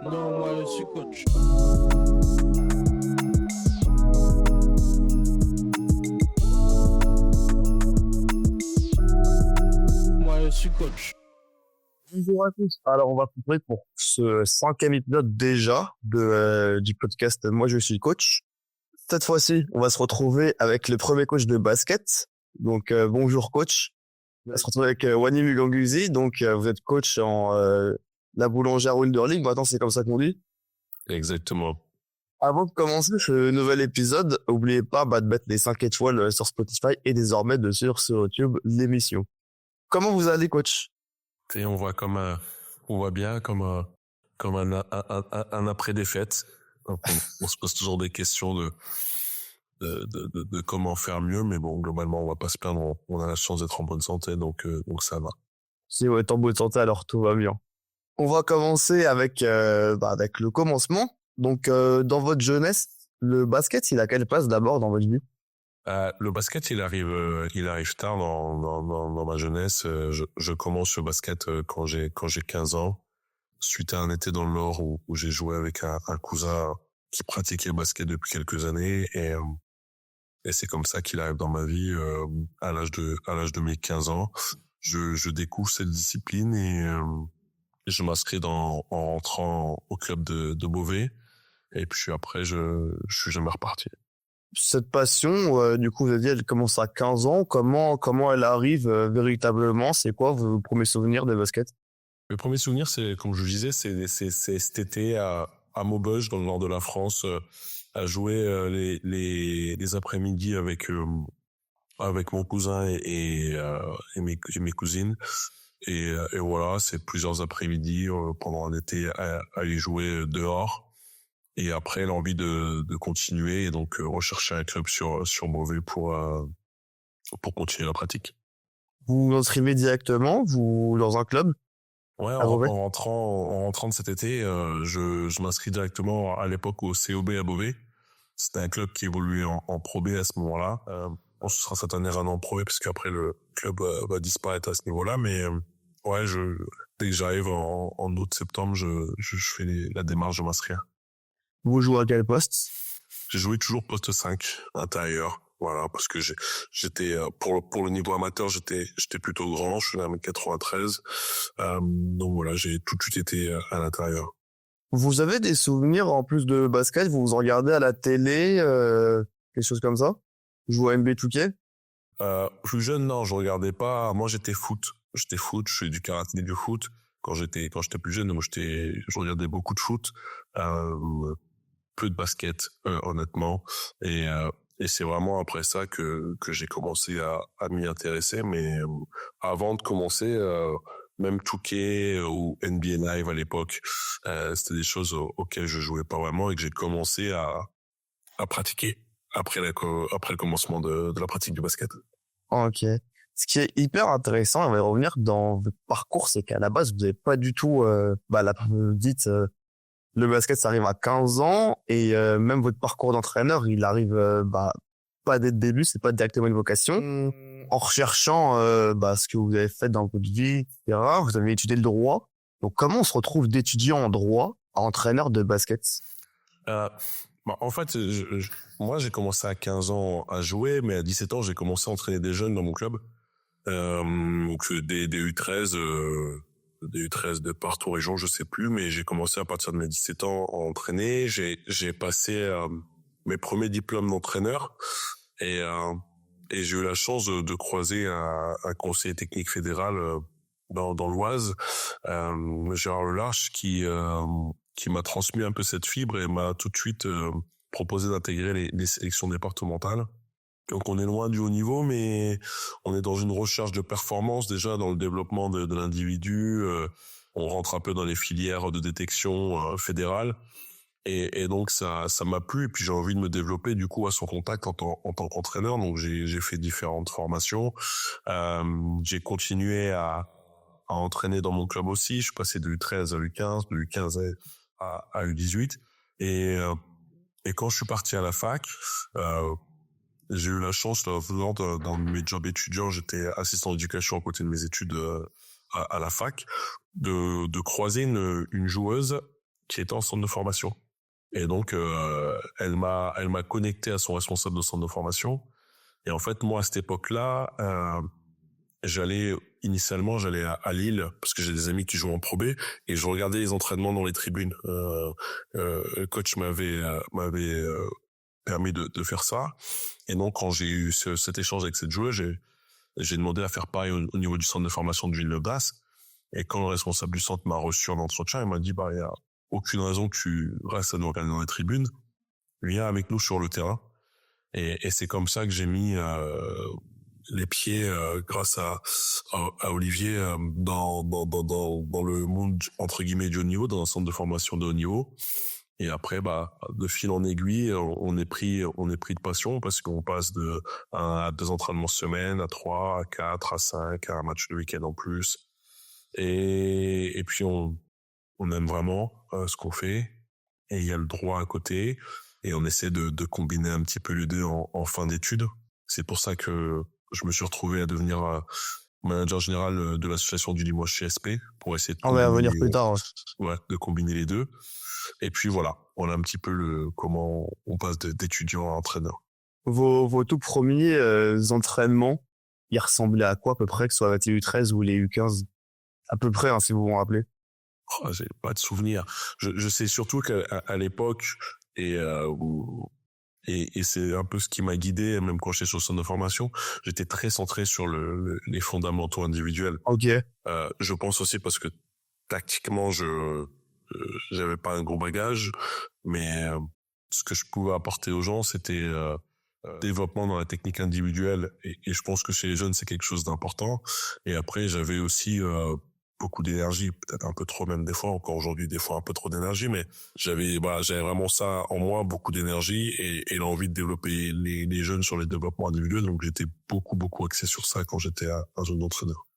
Non, moi je suis coach. Moi je suis coach. Bonjour à tous. Alors, on va se retrouver pour ce 5e épisode déjà du podcast Moi, je suis coach. Cette fois-ci, on va se retrouver avec le premier coach de basket. Donc, bonjour coach. On va se retrouver avec Wani Muganguzi. Donc, vous êtes coach en la boulangère Wilderling. Maintenant, c'est comme ça qu'on dit. Exactement. Avant de commencer ce nouvel épisode, n'oubliez pas de mettre les 5 étoiles sur Spotify et désormais de suivre sur YouTube l'émission. Comment vous allez, coach? Et on voit on voit bien comme un après défaite. On se pose toujours des questions de comment faire mieux, mais bon, globalement, on va pas se plaindre. On a la chance d'être en bonne santé, donc ça va. Si vous êtes en bonne santé, alors tout va bien. On va commencer avec le commencement. Donc, dans votre jeunesse, le basket, il a quelle place d'abord dans votre vie? Le basket, il arrive tard dans ma jeunesse. Je commence le basket quand j'ai 15 ans, suite à un été dans le Nord où j'ai joué avec un cousin qui pratiquait le basket depuis quelques années et c'est comme ça qu'il arrive dans ma vie à l'âge de mes 15 ans. Je découvre cette discipline et je m'inscris en rentrant au club de Beauvais et puis après je suis jamais reparti. Cette passion, du coup, vous avez dit, elle commence à 15 ans. Comment elle arrive véritablement? C'est quoi vos premiers souvenirs de basket? Le premier souvenir, c'est, comme je vous disais, c'est cet été à Maubeuge, dans le nord de la France, à jouer les après-midi avec mon cousin et mes cousines. Et voilà, c'est plusieurs après-midi pendant un été à aller jouer dehors. Et après, l'envie de continuer et donc rechercher un club sur Beauvais pour continuer la pratique. Vous vous inscrivez directement, dans un club? Ouais, en rentrant de cet été, je m'inscris directement à l'époque au COB à Beauvais. C'était un club qui évoluait en Pro B à ce moment-là. On se sera cette année un an en Pro B parce qu'après le club va disparaître à ce niveau-là. Mais ouais, dès que j'arrive en août-septembre, je fais la démarche de m'inscrire. Vous jouez à quel poste? J'ai joué toujours poste 5, intérieur. Voilà, parce que j'étais pour le niveau amateur, j'étais plutôt grand, je suis 1m93. Donc voilà, j'ai tout de suite été à l'intérieur. Vous avez des souvenirs en plus de basket? Vous regardez à la télé, quelque chose comme ça? Vous jouez à NBA 2K? Plus jeune, non, je regardais pas. Moi, j'étais foot. Je fais du karaté et du foot. Quand j'étais plus jeune, moi, je regardais beaucoup de foot. Peu de basket, honnêtement. Et c'est vraiment après ça que j'ai commencé à m'y intéresser. Mais avant de commencer, même 2K ou NBA Live à l'époque, c'était des choses auxquelles je jouais pas vraiment et que j'ai commencé à pratiquer après le commencement de la pratique du basket. Ok. Ce qui est hyper intéressant, on va y revenir dans votre parcours, c'est qu'à la base, vous n'avez pas du tout, vous dites, le basket, ça arrive à 15 ans et même votre parcours d'entraîneur, il arrive pas dès le début, c'est pas directement une vocation. En recherchant ce que vous avez fait dans votre vie, etc., vous avez étudié le droit. Donc, comment on se retrouve d'étudiant en droit à entraîneur de basket? En fait, moi, j'ai commencé à 15 ans à jouer, mais à 17 ans, j'ai commencé à entraîner des jeunes dans mon club. Donc des U13, des U13 de partout région, je sais plus, mais j'ai commencé à partir de mes 17 ans à entraîner. J'ai passé mes premiers diplômes d'entraîneur et j'ai eu la chance de croiser un conseiller technique fédéral dans l'Oise, Gérard Lelarche, qui m'a transmis un peu cette fibre et m'a tout de suite proposé d'intégrer les sélections départementales. Donc on est loin du haut niveau, mais on est dans une recherche de performance déjà dans le développement de l'individu. On rentre un peu dans les filières de détection fédérale. Et donc ça m'a plu. Et puis j'ai envie de me développer du coup à son contact en tant qu'entraîneur. Donc j'ai fait différentes formations. J'ai continué à entraîner dans mon club aussi. Je suis passé de U13 à U15, de U15 à U18. Et quand je suis parti à la fac, j'ai eu la chance, dans mes jobs étudiants, j'étais assistant d'éducation à côté de mes études à la fac, de croiser une joueuse qui était en centre de formation. Et donc, elle m'a connecté à son responsable de centre de formation. Et en fait, moi, à cette époque-là, initialement, j'allais à Lille parce que j'ai des amis qui jouent en Pro B et je regardais les entraînements dans les tribunes. Le coach m'avait permis de faire ça. Et donc, quand j'ai eu cet échange avec cette joueuse, j'ai demandé à faire pareil au niveau du centre de formation de Villeneuve-d'Ascq. Et quand le responsable du centre m'a reçu en entretien, il m'a dit, il y a aucune raison que tu restes à nous regarder dans les tribunes. Viens avec nous sur le terrain. Et c'est comme ça que j'ai mis les pieds grâce à Olivier dans le monde entre guillemets du haut niveau, dans un centre de formation de haut niveau. Et après, de fil en aiguille, on est pris de passion parce qu'on passe de 1 à 2 entraînements semaine, à 3, à 4, à 5, à un match de week-end en plus. Et puis on aime vraiment ce qu'on fait. Et il y a le droit à côté. Et on essaie de combiner un petit peu les deux en fin d'études. C'est pour ça que je me suis retrouvé à devenir manager général de l'association du Limoges CSP pour essayer de On va y revenir plus tard. ouais, de combiner les deux. Et puis voilà, on a un petit peu comment on passe d'étudiant à entraîneur. Vos tout premiers entraînements, ils ressemblaient à quoi à peu près, que ce soit avec les U13 ou les U15? À peu près, si vous vous rappelez. Oh, j'ai pas de souvenir. Je sais surtout qu'à l'époque, et c'est un peu ce qui m'a guidé, même quand j'étais sur le centre de formation, j'étais très centré sur les fondamentaux individuels. Ok. Je pense aussi parce que tactiquement, j'avais pas un gros bagage, mais ce que je pouvais apporter aux gens, c'était développement dans la technique individuelle. Et je pense que chez les jeunes, c'est quelque chose d'important. Et après, j'avais aussi beaucoup d'énergie, peut-être un peu trop même des fois, encore aujourd'hui des fois un peu trop d'énergie, mais j'avais vraiment ça en moi, beaucoup d'énergie et l'envie de développer les jeunes sur les développements individuels, donc j'étais beaucoup axé sur ça quand j'étais un jeune entraîneur.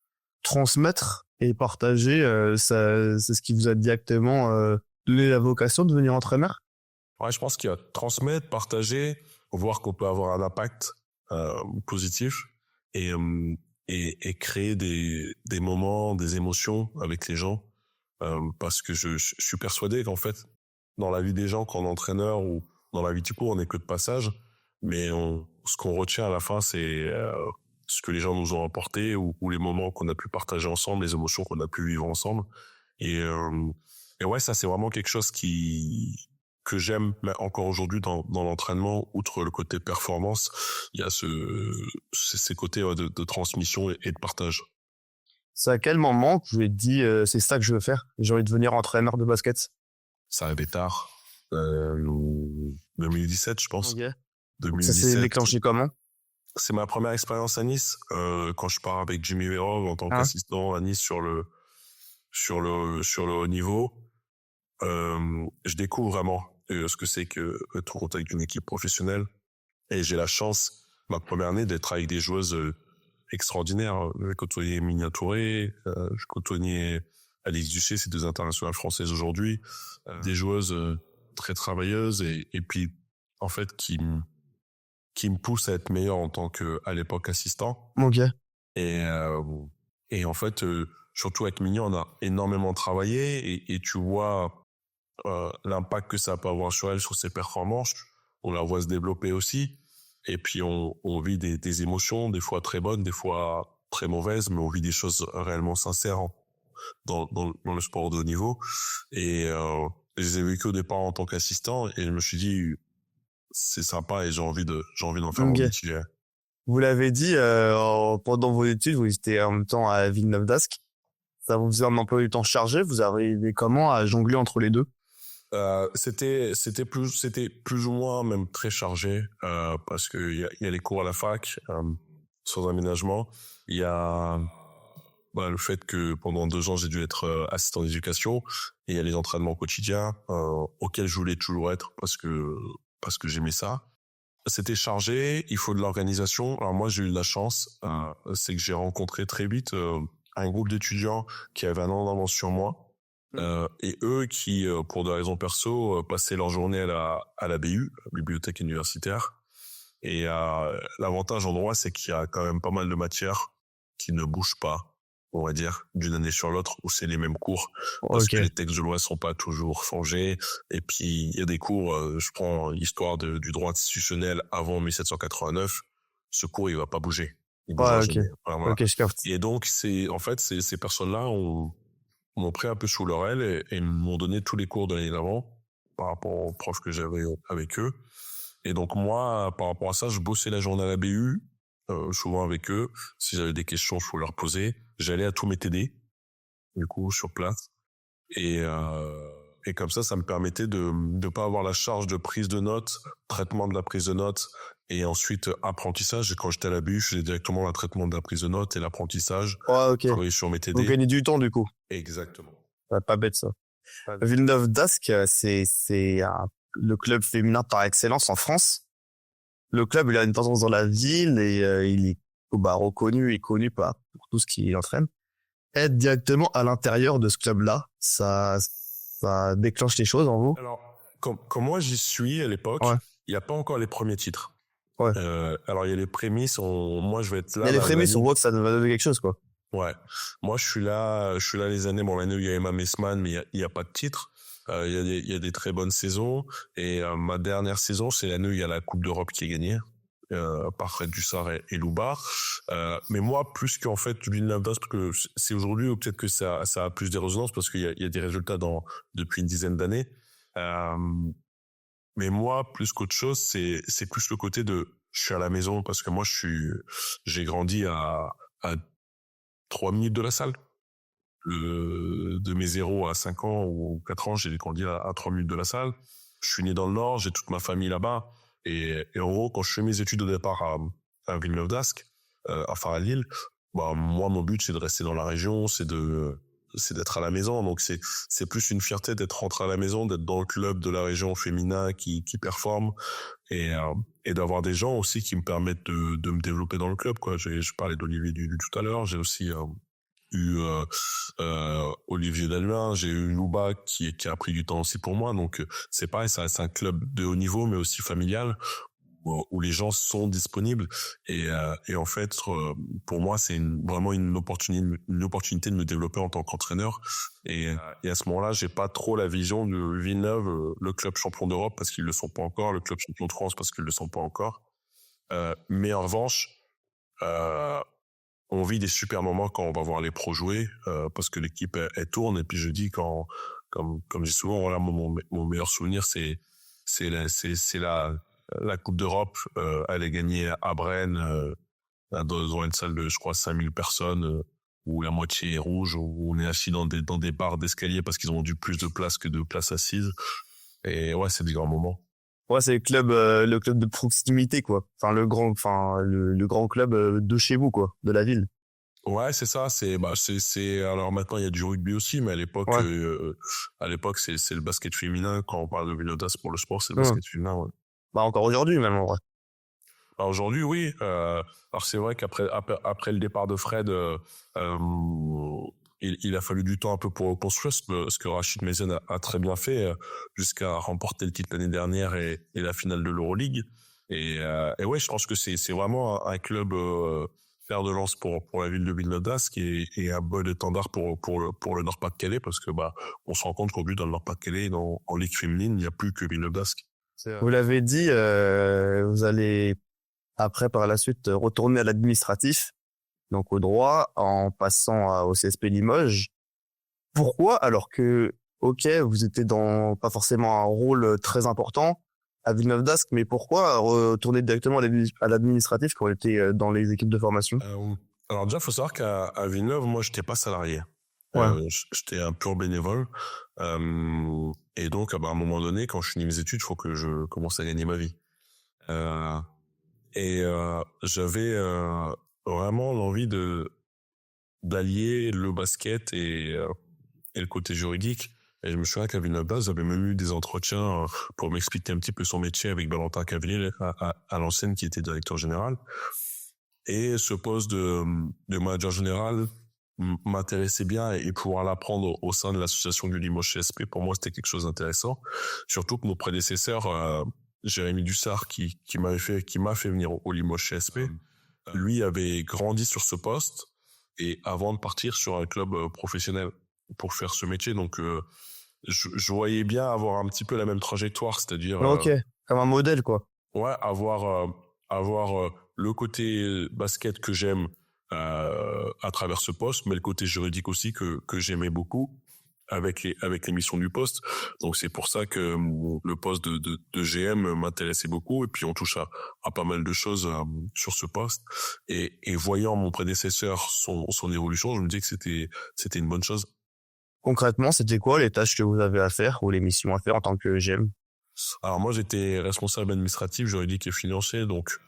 Transmettre et partager, c'est ce qui vous a directement donné la vocation de devenir entraîneur? Ouais, je pense qu'il y a transmettre, partager, voir qu'on peut avoir un impact positif et créer des moments, des émotions avec les gens, parce que je suis persuadé qu'en fait, dans la vie des gens, quand on est entraîneur ou dans la vie du coup, on n'est que de passage, mais ce qu'on retient à la fin, c'est ce que les gens nous ont apporté ou les moments qu'on a pu partager ensemble, les émotions qu'on a pu vivre ensemble. Et ouais, ça, c'est vraiment quelque chose que j'aime encore aujourd'hui dans l'entraînement. Outre le côté performance, il y a ces côtés de transmission et de partage. C'est à quel moment que vous avez dit c'est ça que je veux faire, j'ai envie de devenir entraîneur de basket? Ça arrivait tard, 2017 je pense. Okay. 2017. Ça s'est déclenché comment? C'est ma première expérience à Nice, quand je pars avec Jimmy Verov en tant qu'assistant à Nice sur le haut niveau. Je découvre vraiment ce que c'est que être en contact d'une équipe professionnelle, et j'ai la chance, ma première année, d'être avec des joueuses extraordinaires. J'ai côtoyé Minia Touré, je côtoyais Alix Duché, ces 2 internationales françaises aujourd'hui, des joueuses très travailleuses et puis en fait qui me poussent à être meilleur en tant à l'époque assistant. Ok. Et en fait, surtout avec Minia, on a énormément travaillé et tu vois l'impact que ça peut avoir sur elle, sur ses performances. On la voit se développer aussi. Et puis, on vit des émotions, des fois très bonnes, des fois très mauvaises, mais on vit des choses réellement sincères dans le sport de haut niveau. Et je les ai vécues au départ en tant qu'assistant et je me suis dit, c'est sympa et j'ai envie d'en faire mon métier. Vous l'avez dit, pendant vos études, vous étiez en même temps à Villeneuve-d'Ascq. Ça vous faisait un emploi du temps chargé? Vous arrivez comment à jongler entre les deux? C'était plus ou moins même très chargé, parce que il y a les cours à la fac, sans aménagement. Il y a le fait que pendant 2 ans j'ai dû être assistant d'éducation, et il y a les entraînements quotidiens auxquels je voulais toujours être parce que j'aimais ça. C'était chargé, il faut de l'organisation. Alors moi j'ai eu de la chance, c'est que j'ai rencontré très vite un groupe d'étudiants qui avaient un an d'avance sur moi. Et eux qui, pour des raisons perso, passaient leur journée à la BU, la bibliothèque universitaire. Et l'avantage en droit, c'est qu'il y a quand même pas mal de matières qui ne bougent pas. on va dire, d'une année sur l'autre, où c'est les mêmes cours, parce Ok. que les textes de loi sont pas toujours changés. Et puis, il y a des cours, je prends l'histoire du droit institutionnel avant 1789, ce cours, il va pas bouger. Il bougera Ouais, ok. jamais. Voilà. Ok, je capte. Et donc, en fait, ces personnes-là m'ont pris un peu sous leur aile et m'ont donné tous les cours de l'année d'avant par rapport aux profs que j'avais avec eux. Et donc, moi, par rapport à ça, je bossais la journée à la BU, souvent avec eux. Si j'avais des questions, je pouvais leur poser. J'allais à tous mes TD, du coup, sur place. Et comme ça me permettait de pas avoir la charge de prise de notes, traitement de la prise de notes, et ensuite apprentissage. Et quand j'étais à la BU, je faisais directement le traitement de la prise de notes et l'apprentissage. Ouais, ok. Travailler sur mes Vous TD. gagnez du temps, du coup. Exactement. Ouais, pas bête, ça. Villeneuve d'Ascq, le club féminin par excellence en France. Le club, il a une présence dans la ville et il est reconnu et connu pour tout ce qui entraîne. Être directement à l'intérieur de ce club-là, ça déclenche les choses en vous. Alors, comme moi j'y suis à l'époque, Ouais. il n'y a pas encore les premiers titres. Ouais. Alors il y a les prémices, moi je vais être là. Il y a les prémices, l'année- on voit que ça va donner quelque chose, quoi. Ouais. Moi je suis là les années, l'année où il y a Emma Messman, mais il y a pas de titre. Il y a des très bonnes saisons. Et ma dernière saison, c'est l'année où il y a la Coupe d'Europe qui est gagnée. Par Fred Dussart et Loubar. Mais moi, plus qu'en fait Villeneuve d'Ascq, parce que c'est aujourd'hui ou peut-être que ça a plus des résonances parce qu'il y a des résultats depuis une dizaine d'années. Mais moi, plus qu'autre chose, c'est plus le côté de je suis à la maison parce que moi j'ai grandi à 3 minutes de la salle. De mes 0 à 5 ans ou 4 ans, j'ai grandi à 3 minutes de la salle. Je suis né dans le Nord, j'ai toute ma famille là-bas. Et en gros, quand je fais mes études au départ à Villeneuve d'Ascq, à Lille, bah, moi, mon but, c'est de rester dans la région, c'est d'être à la maison. Donc, c'est plus une fierté d'être rentré à la maison, d'être dans le club de la région féminin qui performe et d'avoir des gens aussi qui me permettent de me développer dans le club, quoi. Je parlais d'Olivier du tout à l'heure, j'ai aussi, eu Olivier Dalluin, j'ai eu Louba qui a pris du temps aussi pour moi, donc c'est pareil, c'est un club de haut niveau mais aussi familial où les gens sont disponibles et en fait pour moi c'est vraiment une opportunité de me développer en tant qu'entraîneur et à ce moment-là j'ai pas trop la vision de Villeneuve, le club champion d'Europe parce qu'ils le sont pas encore, le club champion de France parce qu'ils le sont pas encore, mais en revanche on vit des super moments quand on va voir les pros jouer parce que l'équipe elle tourne et puis je dis comme j'ai souvent voilà mon meilleur souvenir c'est la Coupe d'Europe, elle est gagnée à Brenne dans une salle de je crois 5000 personnes où la moitié est rouge, où on est assis dans des barres d'escalier parce qu'ils ont dû plus de place que de places assises et ouais c'est des grands moments. Ouais, c'est le club de proximité, quoi. Enfin, le grand club de chez vous, quoi, de la ville. Ouais, c'est ça. Alors maintenant il y a du rugby aussi, mais Ouais. à l'époque c'est le basket féminin. Quand on parle de Villeneuve pour le sport, c'est le Ouais. basket féminin. Ouais. Bah, encore aujourd'hui, même, en vrai. Alors aujourd'hui, oui. Alors c'est vrai qu'après le départ de Fred, il a fallu du temps un peu pour reconstruire ce que Rachid Mezen a très bien fait jusqu'à remporter le titre l'année dernière et la finale de l'Euroleague. Et ouais, je pense que c'est vraiment un club fer de lance pour la ville de Villeneuve d'Ascq et un bon étendard pour le Nord-Pas-de-Calais parce que bah on se rend compte qu'aujourd'hui dans le Nord-Pas-de-Calais en Ligue féminine, il n'y a plus que Villeneuve d'Ascq. Vous l'avez dit, vous allez après, par la suite, retourner à l'administratif, donc au droit, en passant au CSP Limoges. Pourquoi? Alors que, ok, vous étiez dans pas forcément un rôle très important à Villeneuve d'Ascq, mais pourquoi retourner directement à l'administratif quand on était dans les équipes de formation? Alors déjà, faut savoir qu'à Villeneuve, moi, j'étais pas salarié. Ouais. J'étais un pur bénévole. Et donc, à un moment donné, quand je finis mes études, il faut que je commence à gagner ma vie. J'avais vraiment l'envie d'allier le basket et le côté juridique. Et je me souviens qu'à Villeneuve d'Ascq, j'avais même eu des entretiens pour m'expliquer un petit peu son métier avec Valentin Cavelier à l'ancienne qui était directeur général. Et ce poste de manager général m'intéressait bien et pouvoir l'apprendre au sein de l'association du Limoges CSP, pour moi, c'était quelque chose d'intéressant. Surtout que mon prédécesseur, Jérémy Dussart, qui m'a fait venir au Limoges CSP, lui avait grandi sur ce poste et avant de partir sur un club professionnel pour faire ce métier. Donc, je voyais bien avoir un petit peu la même trajectoire, c'est-à-dire Ok, comme un modèle, quoi. ouais, avoir le côté basket que j'aime à travers ce poste, mais le côté juridique aussi que j'aimais beaucoup avec les missions du poste. Donc c'est pour ça que le poste de GM m'intéressait beaucoup, et puis on touche à pas mal de choses sur ce poste, et voyant mon prédécesseur son évolution, je me dis que c'était une bonne chose. Concrètement, c'était quoi les tâches que vous avez à faire ou les missions à faire en tant que GM? Alors moi, j'étais responsable administratif, juridique et financier, donc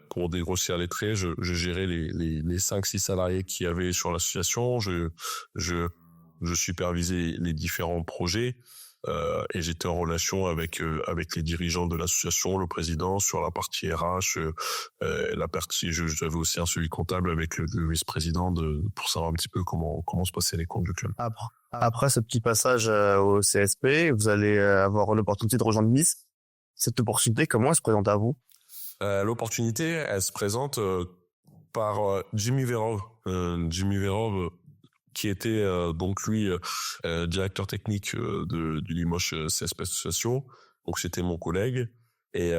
pour dégrossir les traits, je gérais les 5-6 salariés qu'il y avait sur l'association, je supervisais les différents projets, et j'étais en relation avec les dirigeants de l'association, le président sur la partie RH, la partie, j'avais aussi un suivi comptable avec le vice-président pour savoir un petit peu comment se passaient les comptes du club. Après ce petit passage au CSP, vous allez avoir l'opportunité de rejoindre Nice. Cette opportunité, comment elle se présente à vous? L'opportunité, elle se présente par Jimmy Verov. Jimmy Verov, qui était donc lui directeur technique du Limoges CSP Association. Donc c'était mon collègue. Et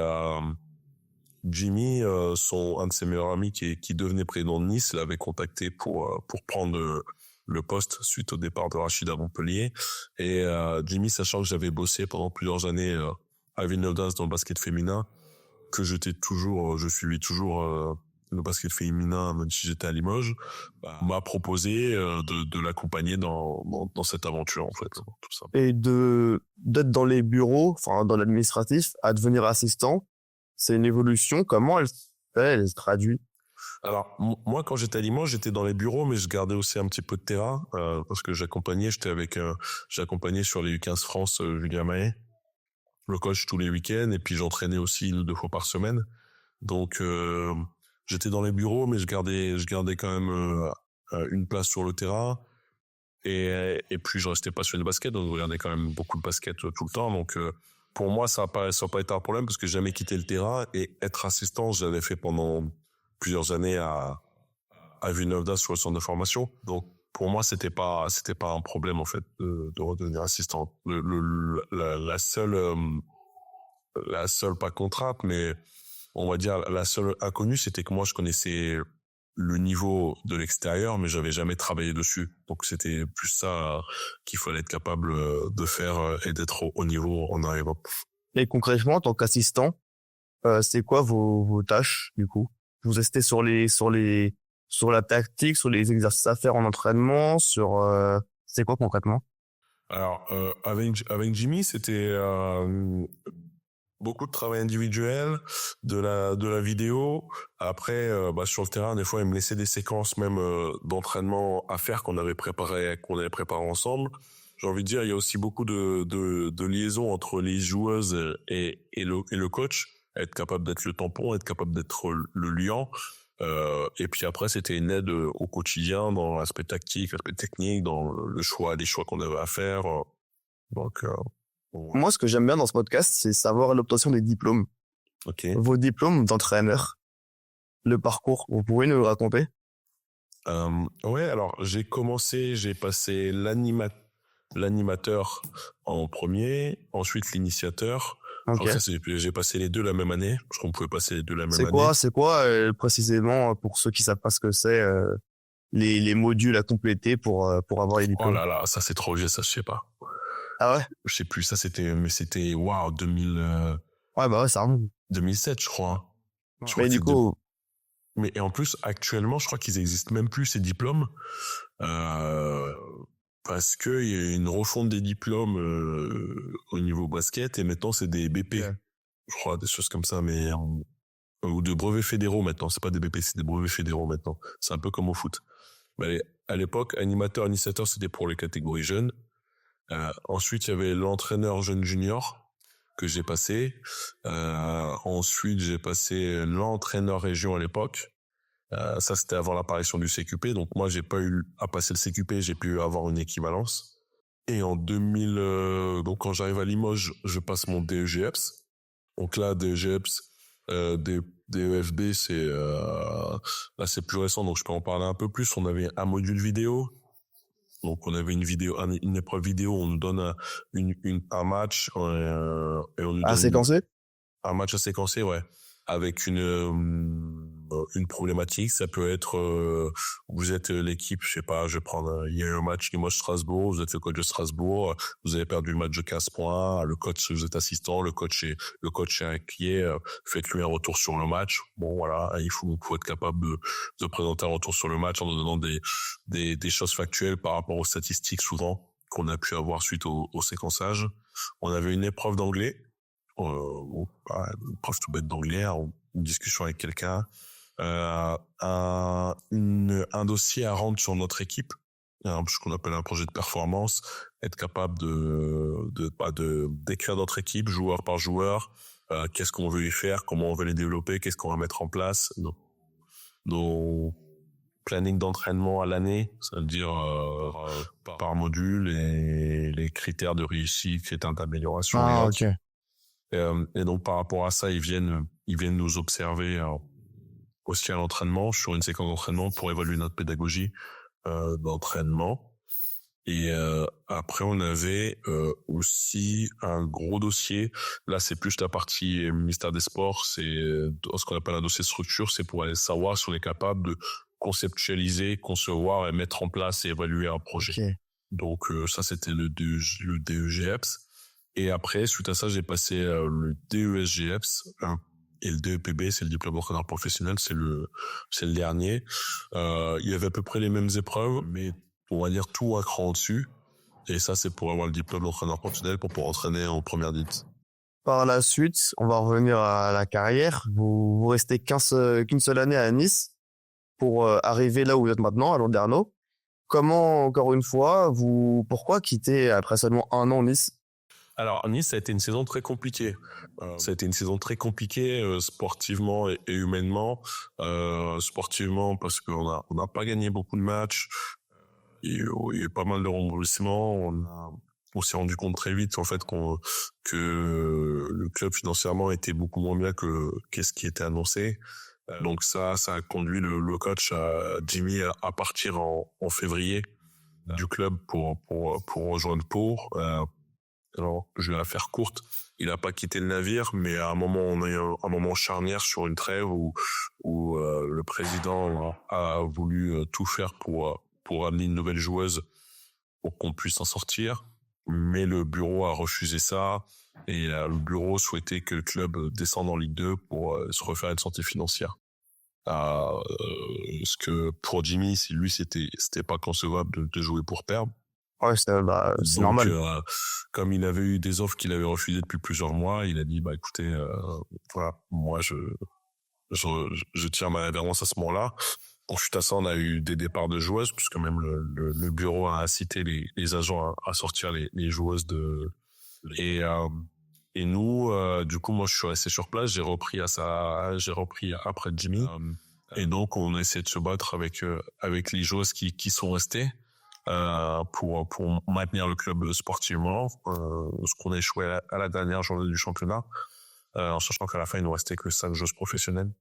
Jimmy, un de ses meilleurs amis qui devenait président de Nice, l'avait contacté pour prendre le poste suite au départ de Rachid à Montpellier. Et Jimmy, sachant que j'avais bossé pendant plusieurs années à Villeneuve d'Ascq dans le basket féminin, que je suivais toujours le basket féminin même si j'étais à Limoges, m'a proposé de l'accompagner dans cette aventure, en fait, tout ça. Et d'être dans les bureaux, enfin dans l'administratif, à devenir assistant, c'est une évolution. Comment elle se traduit? Alors moi, quand j'étais à Limoges, j'étais dans les bureaux, mais je gardais aussi un petit peu de terrain parce que j'accompagnais sur les U15 France Julien Mahé, le coach, tous les week-ends, et puis j'entraînais aussi 1 ou 2 fois par semaine. Donc j'étais dans les bureaux, mais je gardais quand même une place sur le terrain, et puis je restais passionné de basket, donc je regardais quand même beaucoup de basket tout le temps. Donc pour moi, ça n'a pas été un problème parce que j'ai jamais quitté le terrain, et être assistant, je l'avais fait pendant plusieurs années à Villeneuve d'Ascq sur le centre de formation. Donc pour moi, c'était pas un problème, en fait, de redevenir assistant. La seule, pas contrainte, mais on va dire la seule inconnue, c'était que moi, je connaissais le niveau de l'extérieur, mais j'avais jamais travaillé dessus. Donc c'était plus ça qu'il fallait être capable de faire et d'être au niveau en arrivant. Et concrètement, en tant qu'assistant, c'est quoi vos tâches, du coup? Vous restez sur la tactique, sur les exercices à faire en entraînement, c'est quoi concrètement? Alors, avec Jimmy, c'était beaucoup de travail individuel, de la vidéo. Après, sur le terrain, des fois, il me laissait des séquences même d'entraînement à faire qu'on avait préparé ensemble. J'ai envie de dire, il y a aussi beaucoup de liaisons entre les joueuses et le coach. Être capable d'être le tampon, être capable d'être le liant. Et puis après, c'était une aide au quotidien dans l'aspect tactique, l'aspect technique, dans les choix qu'on avait à faire. Donc, Moi, ce que j'aime bien dans ce podcast, c'est savoir l'obtention des diplômes. ok. Vos diplômes d'entraîneur, le parcours, vous pouvez nous le raconter? Ouais, alors j'ai passé l'animateur en premier, ensuite l'initiateur. Je Ok. crois que j'ai passé les deux la même année. Je crois qu'on pouvait passer les deux la même C'est année. quoi précisément, pour ceux qui savent pas ce que c'est, les modules à compléter pour avoir les Oh diplômes? là là, ça c'est trop vieux, ça je sais pas. Ah ouais? Je sais plus, c'était waouh, 2000, Ouais, bah ouais, ça remonte. 2007, je crois. Je crois Mais que du c'est coup, Mais et en plus, actuellement, je crois qu'ils existent même plus, ces diplômes, euh, parce que il y a une refonte des diplômes au niveau basket, et maintenant c'est des BP, ok. je crois, des choses comme ça, mais ou de brevets fédéraux maintenant. C'est pas des BP, c'est des brevets fédéraux maintenant. C'est un peu comme au foot. Mais à l'époque, animateur, initiateur, c'était pour les catégories jeunes. Ensuite, il y avait l'entraîneur jeune junior que j'ai passé. Ensuite, j'ai passé l'entraîneur région à l'époque. Ça, c'était avant l'apparition du CQP. Donc, moi, j'ai pas eu à passer le CQP. J'ai pu avoir une équivalence. Et en 2000, donc, quand j'arrive à Limoges, je passe mon DEGEPS. Donc là, DEGEPS, DEFB, là c'est plus récent, donc je peux en parler un peu plus. On avait un module vidéo. Donc on avait une épreuve vidéo, on nous donne un match et on nous À donne séquencer? un match à séquencer, ouais, avec une problématique. Ça peut être vous êtes l'équipe, je sais pas, je vais prendre, il y a eu un match Limoges-Strasbourg, vous êtes le coach de Strasbourg, vous avez perdu le match de 15 points, le coach, vous êtes assistant, le coach est inquiet, faites-lui un retour sur le match. Bon voilà, il faut être capable de présenter un retour sur le match en nous donnant des choses factuelles par rapport aux statistiques souvent qu'on a pu avoir suite au séquençage. On avait une épreuve d'anglais. Une prof tout bête d'anglais, une discussion avec quelqu'un, un dossier à rendre sur notre équipe, ce qu'on appelle un projet de performance, être capable d'écrire notre équipe, joueur par joueur, qu'est-ce qu'on veut y faire, comment on veut les développer, qu'est-ce qu'on va mettre en place, nos planning d'entraînement à l'année, c'est-à-dire par module et les critères de réussite, critères d'amélioration et Ah, autres. ok. Et donc par rapport à ça, ils viennent nous observer aussi à l'entraînement, sur une séquence d'entraînement pour évaluer notre pédagogie d'entraînement. Et après on avait aussi un gros dossier. Là c'est plus la partie ministère des Sports, c'est ce qu'on appelle un dossier de structure, c'est pour aller savoir si on est capable de conceptualiser, concevoir et mettre en place et évaluer un projet. Ok. Donc ça c'était le DEGEPS. Et après, suite à ça, j'ai passé le DESGEPS et le DEPB, c'est le diplôme d'entraîneur professionnel, c'est le dernier. Il y avait à peu près les mêmes épreuves, mais on va dire tout un cran au-dessus. Et ça, c'est pour avoir le diplôme d'entraîneur professionnel pour pouvoir entraîner en première division. Par la suite, on va revenir à la carrière. Vous restez qu'une seule année à Nice pour arriver là où vous êtes maintenant, à Landerneau. Comment, encore une fois, pourquoi quitter après seulement un an Nice? Alors, Nice, ça a été une saison très compliquée. Ça a été une saison très compliquée, sportivement et humainement. Sportivement, parce qu'on n'a pas gagné beaucoup de matchs. Il y a eu pas mal de rebondissements. On s'est rendu compte très vite, en fait, que le club financièrement était beaucoup moins bien qu'est-ce qui était annoncé. Donc ça a conduit le coach Jimmy à partir en février du club pour rejoindre Pau. Alors, je vais la faire courte. Il a pas quitté le navire, mais à un moment, on a eu un moment charnière sur une trêve où le président a voulu tout faire pour amener une nouvelle joueuse pour qu'on puisse en sortir. Mais le bureau a refusé ça et le bureau souhaitait que le club descende en Ligue 2 pour se refaire une santé financière. Ce que pour Jimmy, c'était pas concevable de jouer pour perdre. Ouais, c'est Donc, normal. comme il avait eu des offres qu'il avait refusées depuis plusieurs mois, il a dit écoutez, voilà, moi je tiens ma révérence à ce moment-là. Ensuite à ça, on a eu des départs de joueuses, puisque même le bureau a incité les agents à sortir les joueuses et nous, du coup, moi je suis resté sur place, j'ai repris après Jimmy, et donc on essaie de se battre avec les joueuses qui sont restées. Pour maintenir le club sportivement, ce qu'on a échoué à la dernière journée du championnat, en sachant qu'à la fin il nous restait que 5 joueuses professionnelles.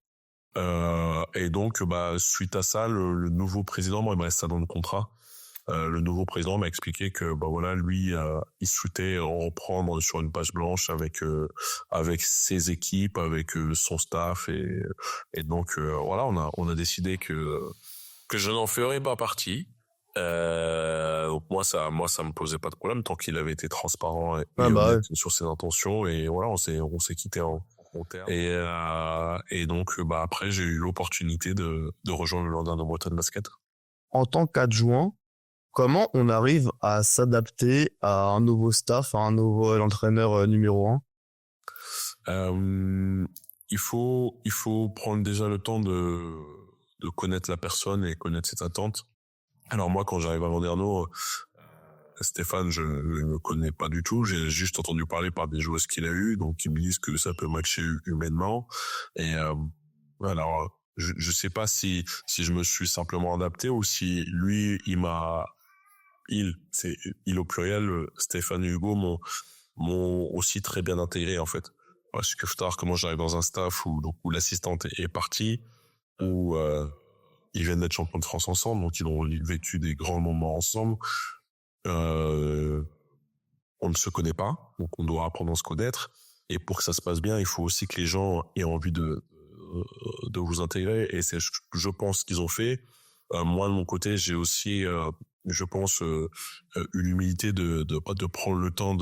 Et donc suite à ça, le nouveau président, moi il me reste ça dans le contrat, le nouveau président m'a expliqué que voilà, lui il souhaitait reprendre sur une page blanche avec ses équipes, avec son staff, et donc voilà, on a décidé que je n'en ferais pas partie. Donc moi ça me posait pas de problème tant qu'il avait été transparent et honnête sur ses intentions, et voilà, on s'est quitté en terme. Et donc après j'ai eu l'opportunité de rejoindre le Landerneau Bretagne Basket. En tant qu'adjoint, comment on arrive à s'adapter à un nouveau staff, à un nouveau entraîneur numéro 1? Il faut prendre déjà le temps de connaître la personne et connaître ses attentes. Alors moi, quand j'arrive à Landerneau, Stéphane, je ne le connais pas du tout. J'ai juste entendu parler par des joueuses qu'il a eues, donc ils me disent que ça peut matcher humainement. Et alors, je sais pas si je me suis simplement adapté ou si lui, il au pluriel, Stéphane et Hugo m'ont aussi très bien intégré, en fait. je kiffe tard comment j'arrive dans un staff où l'assistante est partie, où ils viennent d'être champions de France ensemble, donc ils ont vécu des grands moments ensemble. On ne se connaît pas, donc on doit apprendre à se connaître. Et pour que ça se passe bien, il faut aussi que les gens aient envie de vous intégrer. Et c'est, je pense, qu'ils ont fait. Moi, de mon côté, j'ai aussi, je pense, eu l'humilité de prendre le temps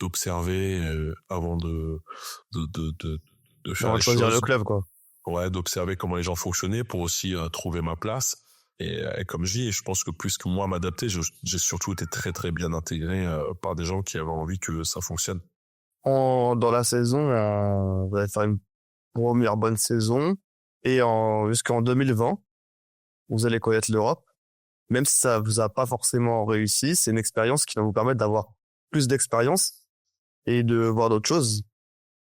d'observer avant de faire On va les choisir choses. le club, quoi. Ouais, d'observer comment les gens fonctionnaient pour aussi trouver ma place. Et comme je dis, je pense que plus que moi m'adapter, j'ai surtout été très très bien intégré par des gens qui avaient envie que ça fonctionne. Dans la saison, vous allez faire une première bonne saison et jusqu'en 2020, vous allez connaître l'Europe. Même si ça vous a pas forcément réussi, c'est une expérience qui va vous permettre d'avoir plus d'expérience et de voir d'autres choses.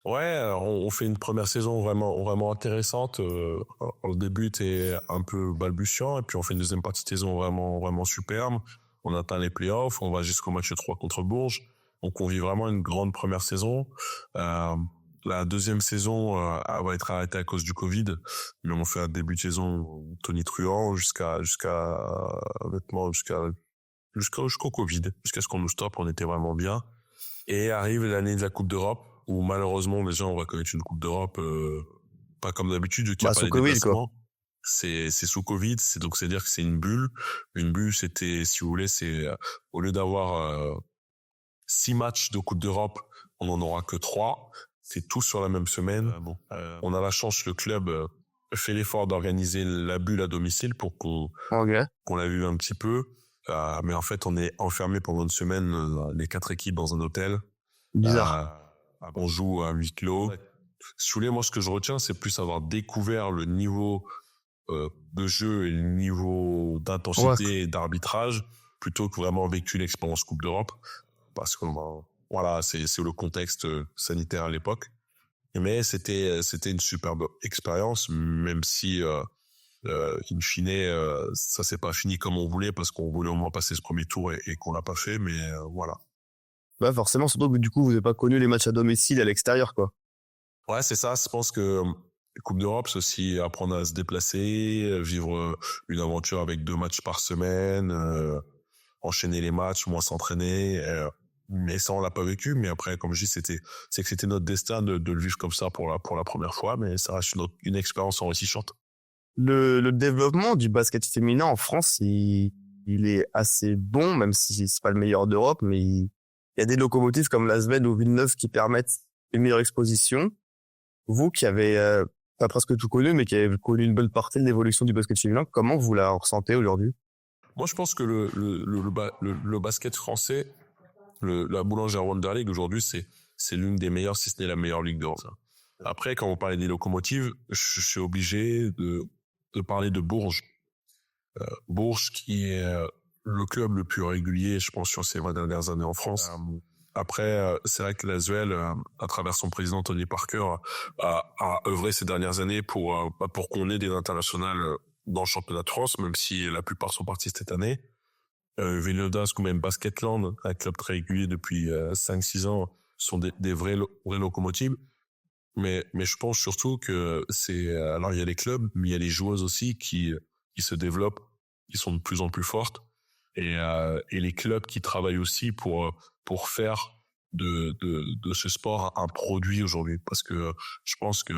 Ouais, on fait une première saison vraiment intéressante. Le début était un peu balbutiant et puis on fait une deuxième partie de saison vraiment superbe. On atteint les playoffs, on va jusqu'au match 3 contre Bourges. Donc on vit vraiment une grande première saison. La deuxième saison va être arrêtée à cause du Covid, mais on fait un début de saison tonitruant jusqu'au Covid, jusqu'à ce qu'on nous stoppe. On était vraiment bien. Et arrive l'année de la Coupe d'Europe, où malheureusement déjà on va connaître une Coupe d'Europe pas comme d'habitude, qui a pas Sous les Covid, quoi. déplacements. C'est sous Covid, c'est dire que c'est une bulle. Une bulle, c'était, si vous voulez, c'est au lieu d'avoir 6 matchs de Coupe d'Europe, on en aura que 3. C'est tout sur la même semaine. On a la chance, le club fait l'effort d'organiser la bulle à domicile pour qu'on la vive un petit peu. Mais en fait, on est enfermé pendant une semaine, les 4 équipes dans un hôtel. Bizarre. On joue à huis clos. Si vous voulez, moi, ce que je retiens, c'est plus avoir découvert le niveau de jeu et le niveau d'intensité et d'arbitrage, plutôt que vraiment vécu l'expérience Coupe d'Europe. Parce que voilà, c'est le contexte sanitaire à l'époque. Mais c'était une superbe expérience, même si in fine, ça s'est pas fini comme on voulait, parce qu'on voulait au moins passer ce premier tour et qu'on l'a pas fait, mais voilà. Bah forcément, surtout que du coup, vous n'avez pas connu les matchs à domicile et à l'extérieur, quoi. Ouais, c'est ça. Je pense que Coupe d'Europe, c'est aussi apprendre à se déplacer, vivre une aventure avec 2 matchs par semaine, enchaîner les matchs, moins s'entraîner. Mais ça, on l'a pas vécu. Mais après, comme je dis, c'est que c'était notre destin de le vivre comme ça pour la première fois. Mais ça reste une expérience enrichissante. Le développement du basket féminin en France, il est assez bon, même si c'est pas le meilleur d'Europe, mais il y a des locomotives comme l'Asvel ou Villeneuve qui permettent une meilleure exposition. Vous qui avez pas presque tout connu, mais qui avez connu une bonne partie de l'évolution du basket féminin, comment vous la ressentez aujourd'hui? Moi, je pense que le basket français, la Boulangère Wonder League aujourd'hui, c'est l'une des meilleures, si ce n'est la meilleure ligue d'Europe. Après, quand on parlait des locomotives, je suis obligé de parler de Bourges. Bourges qui est le club le plus régulier, je pense, sur ces 20 dernières années en France. Après, c'est vrai que l'ASVEL, à travers son président Tony Parker, a œuvré ces dernières années pour qu'on ait des internationales dans le championnat de France, même si la plupart sont partis cette année. Villeneuve d'Ascq ou même Basketland, un club très régulier depuis 5-6 ans, sont des vraies locomotives. Mais je pense surtout que alors il y a les clubs, mais il y a les joueuses aussi qui se développent, qui sont de plus en plus fortes, et les clubs qui travaillent aussi pour faire de ce sport un produit aujourd'hui, parce que je pense que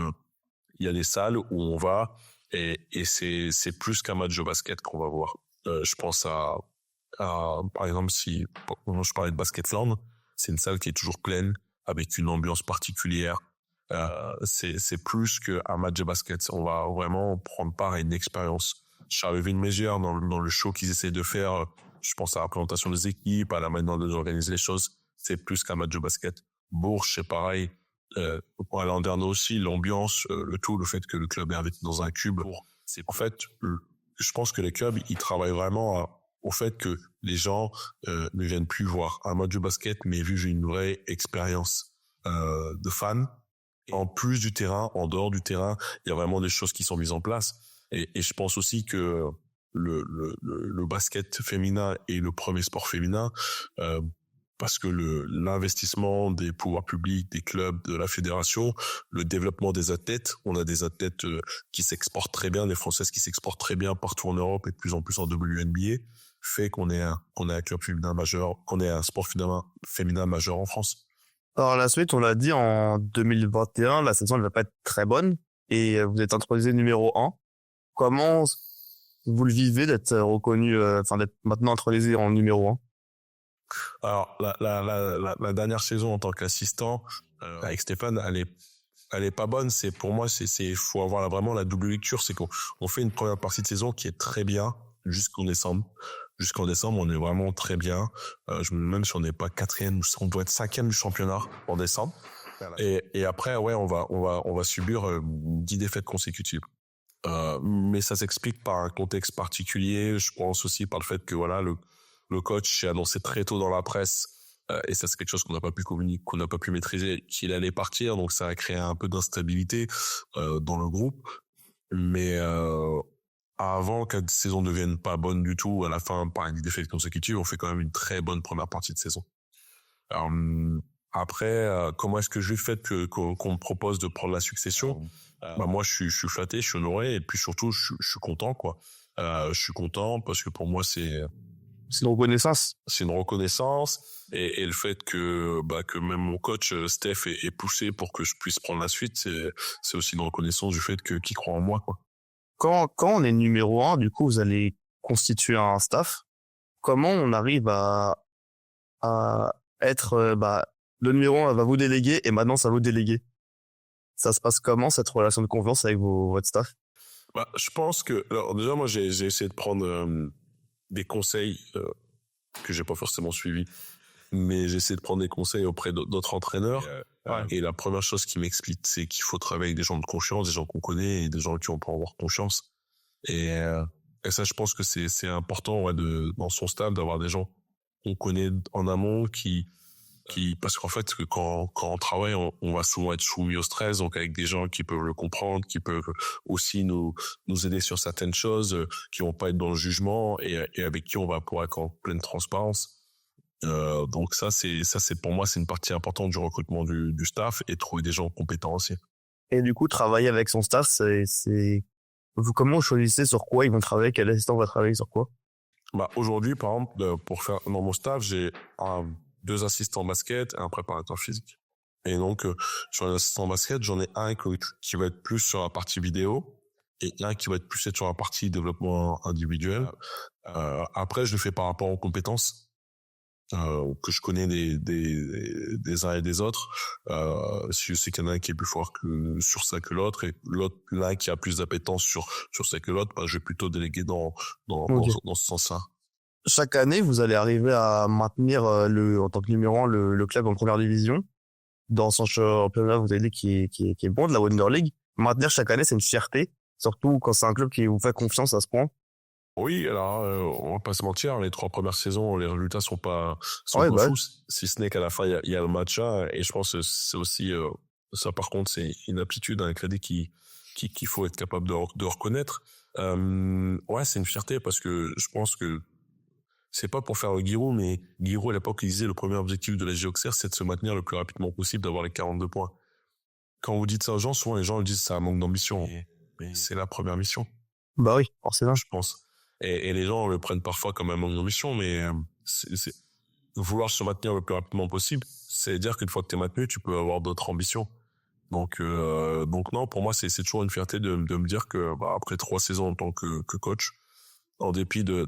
il y a des salles où on va et c'est plus qu'un match de basket qu'on va voir. Je pense à par exemple, si je parlais de Basketland, c'est une salle qui est toujours pleine avec une ambiance particulière. C'est plus qu'un match de basket. On va vraiment prendre part à une expérience. Charleville-Mézières, dans le show qu'ils essaient de faire, je pense à la présentation des équipes, à la manière d'organiser les choses, c'est plus qu'un match de basket. Bourges, c'est pareil. Pour Landerneau aussi, l'ambiance, le fait que le club est investi dans un cube. En fait, je pense que les clubs, ils travaillent vraiment au fait que les gens ne viennent plus voir un match de basket, mais vivent une vraie expérience de fan. En plus du terrain, en dehors du terrain, il y a vraiment des choses qui sont mises en place. Et je pense aussi que le basket féminin est le premier sport féminin parce que l'investissement des pouvoirs publics, des clubs, de la fédération, le développement des athlètes, on a des athlètes qui s'exportent très bien, des Françaises qui s'exportent très bien partout en Europe et de plus en plus en WNBA, fait qu'on est un club féminin majeur, qu'on est un sport féminin majeur en France. Alors la suite, on l'a dit, en 2021, la saison ne va pas être très bonne et vous êtes intronisé numéro 1. Comment vous le vivez d'être reconnu, d'être maintenant intronisé en numéro 1? Alors la dernière saison en tant qu'assistant avec Stéphane, elle est pas bonne. C'est pour moi, faut avoir vraiment la double lecture. C'est qu'on fait une première partie de saison qui est très bien jusqu'en décembre. Jusqu'en décembre, on est vraiment très bien. Je me demande si on n'est pas 4e, on doit être 5e du championnat en décembre. Et après, ouais, on va subir 10 défaites consécutives. Mais ça s'explique par un contexte particulier. Je pense aussi par le fait que voilà, le coach a annoncé très tôt dans la presse, et ça c'est quelque chose qu'on n'a pas pu communiquer, qu'on n'a pas pu maîtriser, qu'il allait partir. Donc ça a créé un peu d'instabilité dans le groupe. Mais avant que la saison ne devienne pas bonne du tout, à la fin, par une défaite consécutive, on fait quand même une très bonne première partie de saison. Alors, après, comment est-ce que je fais qu'on me propose de prendre la succession? Moi, je suis flatté, je suis honoré, et puis surtout, je suis content, quoi. Je suis content parce que pour moi, c'est une reconnaissance. C'est une reconnaissance, et le fait que même mon coach Steph est poussé pour que je puisse prendre la suite, c'est aussi une reconnaissance du fait qu'il croit en moi, quoi. Quand on est numéro 1, du coup, vous allez constituer un staff. Comment on arrive à être, le numéro 1 va vous déléguer et maintenant ça va vous déléguer? Ça se passe comment, cette relation de confiance avec votre staff? Je pense que, alors déjà, moi, j'ai essayé de prendre des conseils que j'ai pas forcément suivis, mais j'ai essayé de prendre des conseils auprès d'autres entraîneurs. Et la première chose qui m'explique, c'est qu'il faut travailler avec des gens de confiance, des gens qu'on connaît et des gens qui on peut avoir confiance. Et ça, je pense que c'est important, ouais, dans son staff, d'avoir des gens qu'on connaît en amont parce qu'en fait, quand on travaille, on va souvent être soumis au stress, donc avec des gens qui peuvent le comprendre, qui peuvent aussi nous aider sur certaines choses, qui vont pas être dans le jugement, et avec qui on va pouvoir être en pleine transparence. Donc ça c'est pour moi, c'est une partie importante du recrutement du staff, et trouver des gens compétents aussi. Et du coup, travailler avec son staff, vous, comment vous choisissez sur quoi ils vont travailler, quel assistant va travailler sur quoi? Aujourd'hui, par exemple, pour faire dans mon staff, j'ai 2 assistants basket et un préparateur physique. Et donc, sur les assistants basket, j'en ai un qui va être plus sur la partie vidéo et un qui va être plus sur la partie développement individuel. Après, je le fais par rapport aux compétences que je connais des uns et des autres. Si je sais qu'il y en a un qui est plus fort sur ça que l'autre, et l'un qui a plus d'appétence sur ça que l'autre, je vais plutôt déléguer dans ce sens-là. Chaque année, vous allez arriver à maintenir en tant que numéro 1 le club en première division. Dans son championnat, vous avez dit qui est bon, de la Wonder League. Maintenir chaque année, c'est une fierté, surtout quand c'est un club qui vous fait confiance à ce point. Oui, alors on va pas se mentir, les 3 premières saisons, les résultats sont pas fous, si ce n'est qu'à la fin il y a le match là, et je pense que c'est aussi ça, par contre, c'est une aptitude, un crédit qu'il faut être capable de reconnaître. Ouais, c'est une fierté parce que je pense que c'est pas pour faire le Giroud, mais Giroud à l'époque il disait le premier objectif de la SG Auxerre, c'est de se maintenir le plus rapidement possible, d'avoir les 42 points. Quand vous dites ça aux gens, souvent les gens le disent, c'est un manque d'ambition. Mais c'est la première mission. Bah oui, forcément. Je pense. Et les gens le prennent parfois comme un manque d'ambition, mais c'est vouloir se maintenir le plus rapidement possible, c'est dire qu'une fois que tu es maintenu, tu peux avoir d'autres ambitions. Donc non, pour moi, c'est toujours une fierté de me dire que après 3 saisons en tant que coach, en dépit de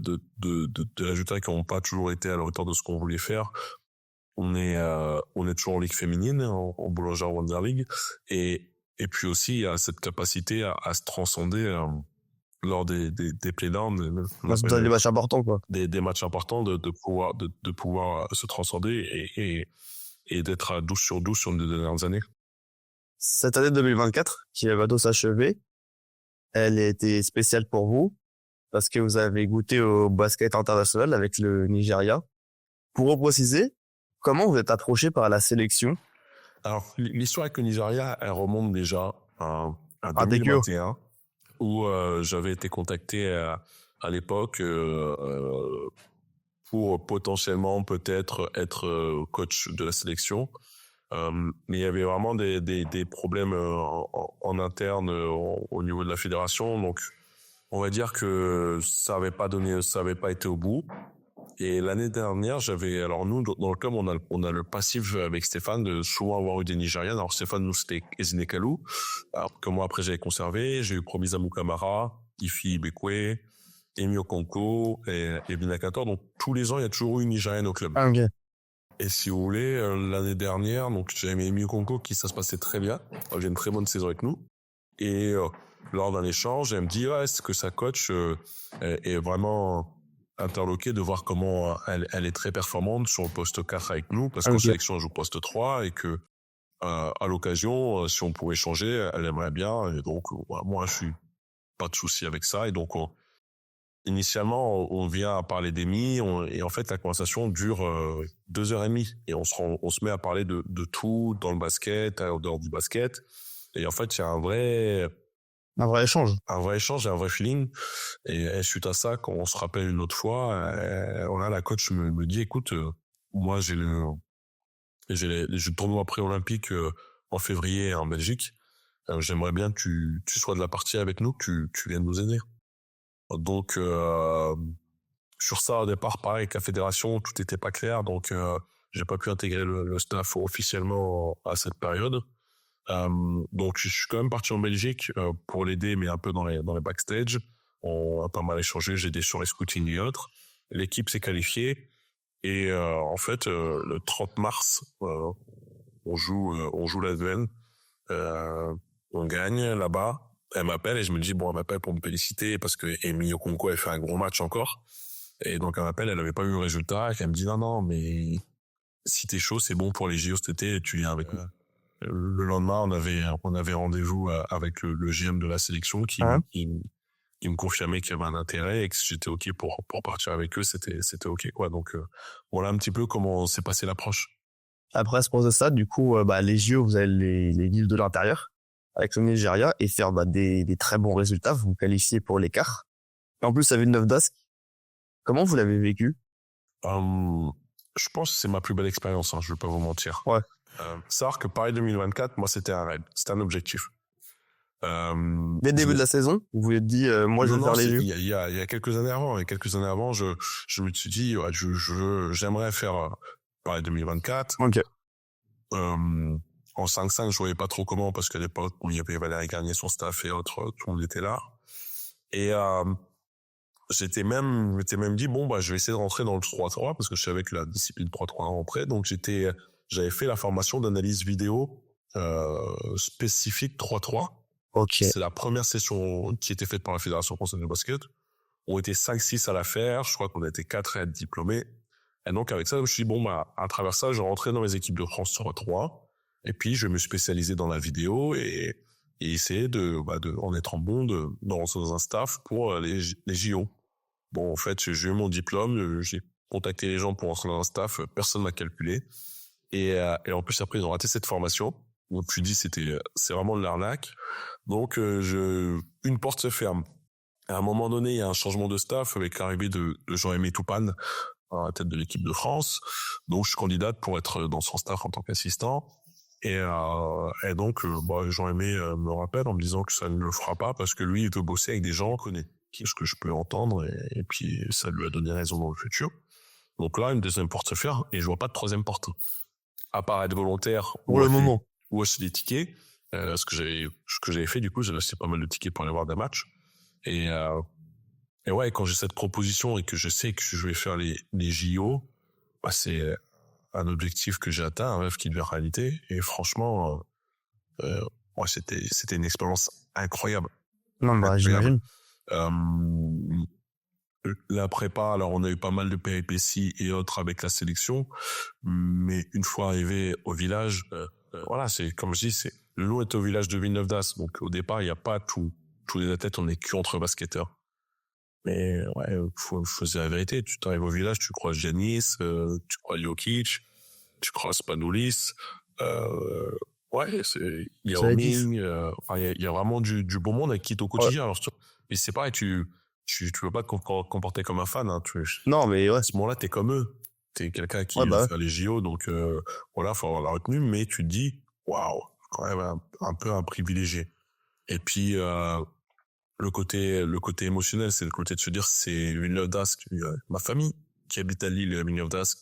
résultats qui n'ont pas toujours été à la hauteur de ce qu'on voulait faire, on est toujours en Ligue féminine, en Boulangère Wonder League, et puis aussi il y a cette capacité à se transcender lors des playdowns, des matchs importants, quoi. Des matchs importants, de pouvoir se transcender et d'être à 12 sur 12 sur les 2 dernières années. Cette année 2024, qui va bientôt s'achever, elle a été spéciale pour vous parce que vous avez goûté au basket international avec le Nigeria. Pour repréciser, comment vous êtes approché par la sélection? Alors, l'histoire avec le Nigeria, elle remonte déjà à 2021, où j'avais été contacté à l'époque pour potentiellement peut-être être coach de la sélection. Mais il y avait vraiment des problèmes en interne au niveau de la fédération. Donc, on va dire que ça avait pas été au bout. Et l'année dernière, alors nous, dans le club, on a le passif avec Stéphane de souvent avoir eu des Nigérians. Alors Stéphane, nous, c'était Ezine Kalou, alors que moi, après, j'avais conservé. J'ai eu Promise Mukamara, Ifi Ibekwe, Emi Okonko et Binakator. Donc, tous les ans, il y a toujours eu une Nigériane au club. Ah, ok. Et si vous voulez, l'année dernière, donc, j'avais Emi Okonko qui, ça se passait très bien. Elle avait une très bonne saison avec nous. Et lors d'un échange, elle me dit, est-ce que sa coach est vraiment interloquée de voir comment elle est très performante sur le poste 4 avec nous, parce qu'en sélection, elle joue poste 3 et que à l'occasion, si on pouvait changer, elle aimerait bien. Et donc, moi, je suis pas de souci avec ça. Et donc, initialement, on vient à parler d'Emi et en fait, la conversation dure 2h30 et on se met à parler de tout dans le basket, en dehors du basket. Et en fait, il y a un vrai échange et un vrai feeling. Et suite à ça, quand on se rappelle une autre fois, la coach me dit, écoute, moi, j'ai le tournoi pré-olympique en février en Belgique. J'aimerais bien que tu sois de la partie avec nous, que tu viennes nous aider. Donc, sur ça, au départ, pareil, avec la fédération, tout n'était pas clair. Donc, j'ai pas pu intégrer le staff officiellement à cette période. Donc, je suis quand même parti en Belgique pour l'aider, mais un peu dans les backstage. On a pas mal échangé, j'ai aidé sur les scootings et autres. L'équipe s'est qualifiée. Et en fait, le 30 mars, on joue l'Adven. On gagne là-bas. Elle m'appelle et je me dis, bon, elle m'appelle pour me féliciter parce que Emi Okonko a fait un gros match encore. Et donc, elle m'appelle, elle avait pas eu le résultat. Et elle me dit, non, mais si t'es chaud, c'est bon pour les JO cet été, tu viens avec nous. Le lendemain, on avait rendez-vous avec le GM de la sélection qui me confirmait qu'il y avait un intérêt et que si j'étais OK pour partir avec eux, c'était OK, quoi. Donc, voilà un petit peu comment s'est passée l'approche. Après ce process-là, du coup, les JO, vous avez les villes de l'intérieur avec le Nigeria et faire des très bons résultats. Vous vous qualifiez pour l'écart. Et en plus, à Villeneuve d'Ascq, comment vous l'avez vécu? Je pense que c'est ma plus belle expérience, je vais pas vous mentir. Ouais. Savoir que Paris 2024, moi, c'était un rêve, c'était un objectif. Dès le début de la saison, vous vous êtes dit, moi, je vais faire les JO. Il y a quelques années avant, je me suis dit, ouais, j'aimerais faire Paris 2024. Ok. En 5-5, je voyais pas trop comment, parce qu'à l'époque, il y avait Valérie Garnier, son staff et autres, tout le monde était là. Et j'étais même dit, bon, je vais essayer de rentrer dans le 3-3, parce que je savais que la discipline 3-3 rentrait. Donc, j'avais fait la formation d'analyse vidéo spécifique 3-3. Ok. C'est la première session qui était faite par la Fédération française de basket. On était 5-6 à la faire. Je crois qu'on était 4 à être diplômés. Et donc, avec ça, je me suis dit, bon, à travers ça, je rentrais dans les équipes de France 3. Et puis, je me spécialisais dans la vidéo et essayer en être bon dans un staff pour les JO. Bon, en fait, j'ai eu mon diplôme, j'ai contacté les gens pour entrer dans un staff, personne m'a calculé. Et en plus, après, ils ont raté cette formation. Donc, je me suis dit, c'est vraiment de l'arnaque. Donc, une porte se ferme. À un moment donné, il y a un changement de staff avec l'arrivée de Jean-Aimé Toupane à la tête de l'équipe de France. Donc, je suis candidate pour être dans son staff en tant qu'assistant. Et donc, Jean-Aimé me rappelle en me disant que ça ne le fera pas parce que lui, il veut bosser avec des gens qu'on connaît. Ce que je peux entendre. Et puis, ça lui a donné raison dans le futur. Donc là, une deuxième porte se ferme et je vois pas de troisième porte. À part être volontaire. Pour le moment. Ou acheter des tickets. Ce que j'avais fait, du coup, j'ai acheté pas mal de tickets pour aller voir des matchs. Et ouais, quand j'ai cette proposition et que je sais que je vais faire les JO, c'est un objectif que j'ai atteint, un rêve qui devient réalité. Et franchement, c'était une expérience incroyable. Non, j'imagine. La prépa, alors on a eu pas mal de péripéties et autres avec la sélection, mais une fois arrivé au village, c'est comme je dis, le lot est au village de Villeneuve d'Ascq, donc au départ il n'y a pas tous les athlètes, on est que entre basketteurs. Mais ouais, faut dire la vérité, tu t'arrives au village, tu croises Giannis, tu croises Jokic, tu croises Spanoulis, il y a Oming, il y a vraiment du bon monde avec qui t'es au quotidien. Ouais. Alors, mais c'est pareil, tu tu peux pas te comporter comme un fan. Hein. Non, mais ouais. À ce moment-là, t'es comme eux. T'es quelqu'un qui Ouais, bah va ouais. faire les JO, donc voilà, faut avoir la retenue, mais tu te dis, waouh, quand même un peu un privilégié. Et puis le côté émotionnel, c'est le côté de se dire, c'est Villeneuve d'Ascq, ma famille qui habite à Lille, Villeneuve d'Ascq.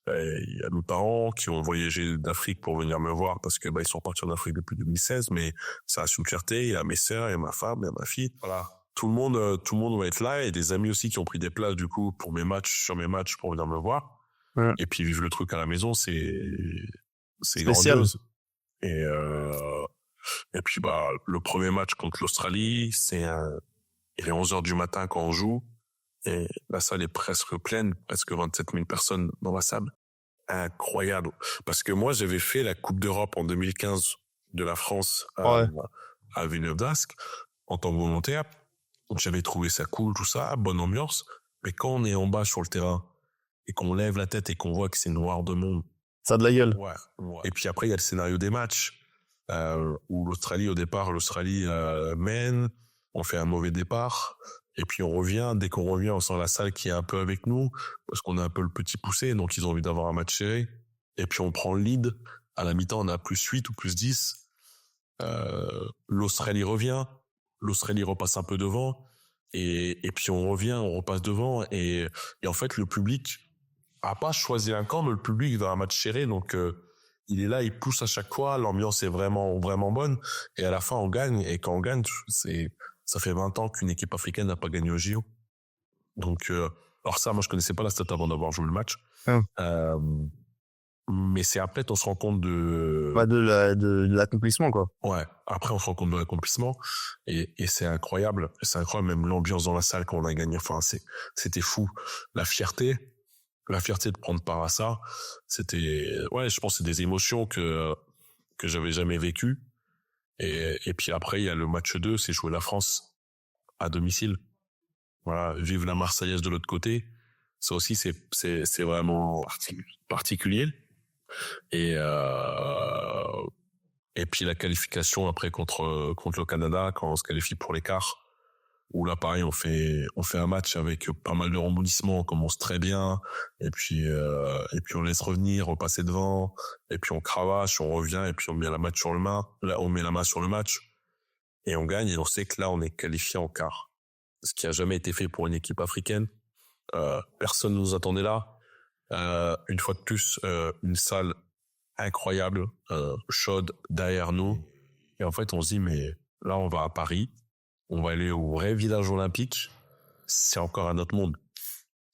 Il y a mes parents qui ont voyagé d'Afrique pour venir me voir parce que ils sont partis en Afrique depuis 2016, mais ça reste une fierté. Il y a mes sœurs, il y a ma femme, il y a ma fille. Voilà. Tout le monde va être là, et des amis aussi qui ont pris des places du coup pour sur mes matchs pour venir me voir. Ouais. Et puis vivre le truc à la maison, c'est Spécial. grandiose. Et puis le premier match contre l'Australie, il est 11h du matin quand on joue, et la salle est presque pleine, presque 27 000 personnes dans la salle. Incroyable. Parce que moi, j'avais fait la Coupe d'Europe en 2015 de la France à Villeneuve d'Ascq en tant que volontaire. Donc j'avais trouvé ça cool, tout ça, bonne ambiance. Mais quand on est en bas sur le terrain et qu'on lève la tête et qu'on voit que c'est noir de monde. Ça a de la gueule. Ouais. Et puis après, il y a le scénario des matchs où l'Australie mène, on fait un mauvais départ. Et puis on revient, dès qu'on revient, on sent la salle qui est un peu avec nous, parce qu'on a un peu le petit poussé, donc ils ont envie d'avoir un match serré. Et puis on prend le lead. À la mi-temps, on a +8 ou +10. L'Australie revient. L'Australie repasse un peu devant. Et puis on revient, on repasse devant. Et en fait, le public a pas choisi un camp, mais le public est dans un match serré. Donc il est là, il pousse à chaque fois. L'ambiance est vraiment, vraiment bonne. Et à la fin, on gagne. Et quand on gagne, ça fait 20 ans qu'une équipe africaine n'a pas gagné au JO. Donc, alors ça, moi, je connaissais pas la stat avant d'avoir joué le match. Mais c'est après, on se rend compte de l'accomplissement, quoi. Ouais. Après, on se rend compte de l'accomplissement. Et c'est incroyable. C'est incroyable, même l'ambiance dans la salle quand on a gagné. Enfin, c'était fou. La fierté de prendre part à ça, je pense que c'est des émotions que j'avais jamais vécues. Et puis après, il y a le match 2, c'est jouer la France à domicile. Voilà, vivre la Marseillaise de l'autre côté. Ça aussi, c'est vraiment particulier. Et puis la qualification après contre le Canada, quand on se qualifie pour les quarts, où là, pareil, on fait un match avec pas mal de rebondissements, on commence très bien, et puis on laisse revenir, repasser devant, et puis on cravache, on revient, et puis on met la main sur le match, et on gagne, et on sait que là, on est qualifié en quart. Ce qui a jamais été fait pour une équipe africaine. Personne ne nous attendait là. Une fois de plus, une salle incroyable, chaude derrière nous. Et en fait, on se dit, mais là, on va à Paris, on va aller au vrai village olympique. C'est encore un autre monde.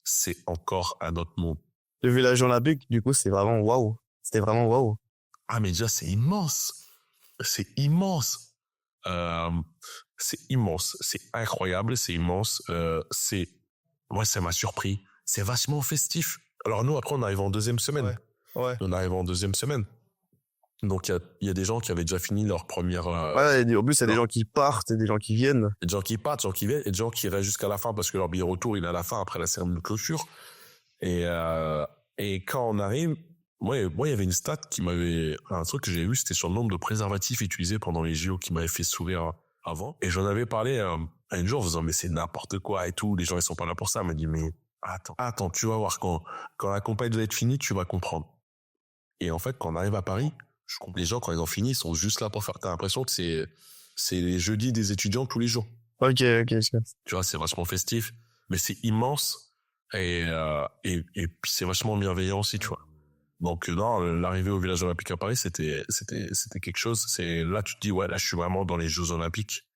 C'est encore un autre monde. Le village olympique, du coup, c'est vraiment waouh. C'était vraiment waouh. Ah, mais déjà, c'est immense. C'est immense. C'est immense. C'est incroyable. C'est immense. Moi, ça m'a surpris. C'est vachement festif. Alors nous, après, on arrive en deuxième semaine. Ouais. On arrive en deuxième semaine. Donc, il y a des gens qui avaient déjà fini leur première... Ouais, en plus, il y a des gens qui partent et des gens qui viennent. Des gens qui partent, des gens qui viennent, et des gens qui restent jusqu'à la fin parce que leur billet retour, il est à la fin après la cérémonie de clôture. Et quand on arrive, moi, il y avait une stat un truc que j'ai vu, c'était sur le nombre de préservatifs utilisés pendant les JO qui m'avait fait sourire avant. Et j'en avais parlé un jour en faisant, mais c'est n'importe quoi et tout. Les gens, ils sont pas là pour ça. Elle m'a dit, mais attends, tu vas voir quand la compète va être finie, tu vas comprendre. Et en fait, quand on arrive à Paris, les gens, quand ils ont fini, ils sont juste là pour faire. T'as l'impression que c'est les jeudis des étudiants tous les jours. Ok. Tu vois, c'est vachement festif, mais c'est immense et puis c'est vachement bienveillant aussi, tu vois. Donc non, l'arrivée au village olympique à Paris, c'était quelque chose. C'est là, tu te dis ouais, là, je suis vraiment dans les Jeux olympiques.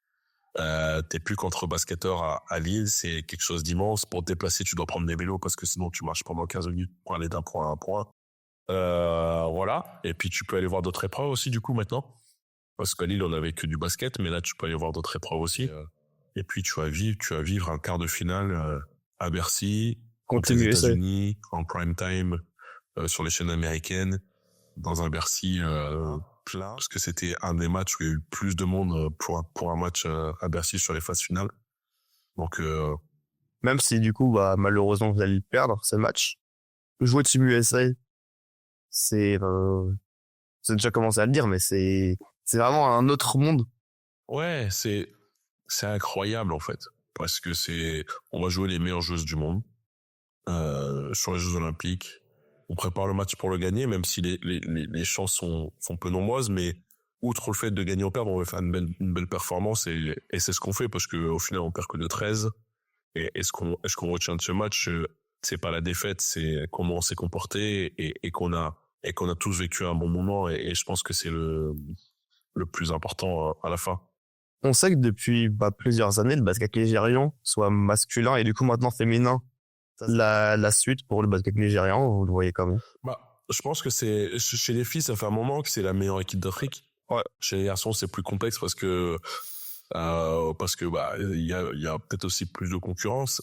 T'es plus contre basketteurs à Lille, c'est quelque chose d'immense. Pour te déplacer, tu dois prendre des vélos parce que sinon tu marches pendant 15 minutes pour aller d'un point à un point. Voilà. Et puis tu peux aller voir d'autres épreuves aussi du coup maintenant. Parce qu'à Lille, on avait que du basket, mais là, tu peux aller voir d'autres épreuves aussi. Et puis tu vas vivre un quart de finale à Bercy, contre les États-Unis, en prime time, sur les chaînes américaines, dans un Bercy plein. Parce que c'était un des matchs où il y a eu plus de monde pour un match à Bercy sur les phases finales. Donc même si du coup, malheureusement, vous allez le perdre, ce match. Jouer Team USA, c'est déjà commencé à le dire, mais c'est vraiment un autre monde. Ouais, c'est incroyable en fait. parce que on va jouer les meilleures joueuses du monde sur les Jeux Olympiques. On prépare le match pour le gagner, même si les chances sont peu nombreuses, mais outre le fait de gagner ou perdre, on va faire une belle performance et c'est ce qu'on fait parce que au final on perd que de 13. Et ce qu'on retient de ce match, c'est pas la défaite, c'est comment on s'est comporté et qu'on a tous vécu un bon moment et je pense que c'est le plus important à la fin. On sait que depuis plusieurs années, le basket nigérian, soit masculin et du coup maintenant féminin, la suite pour le basket nigérian, vous le voyez comment? Je pense que chez les filles, ça fait un moment que c'est la meilleure équipe d'Afrique. Ouais. Chez les garçons, c'est plus complexe parce que il y a peut-être aussi plus de concurrence.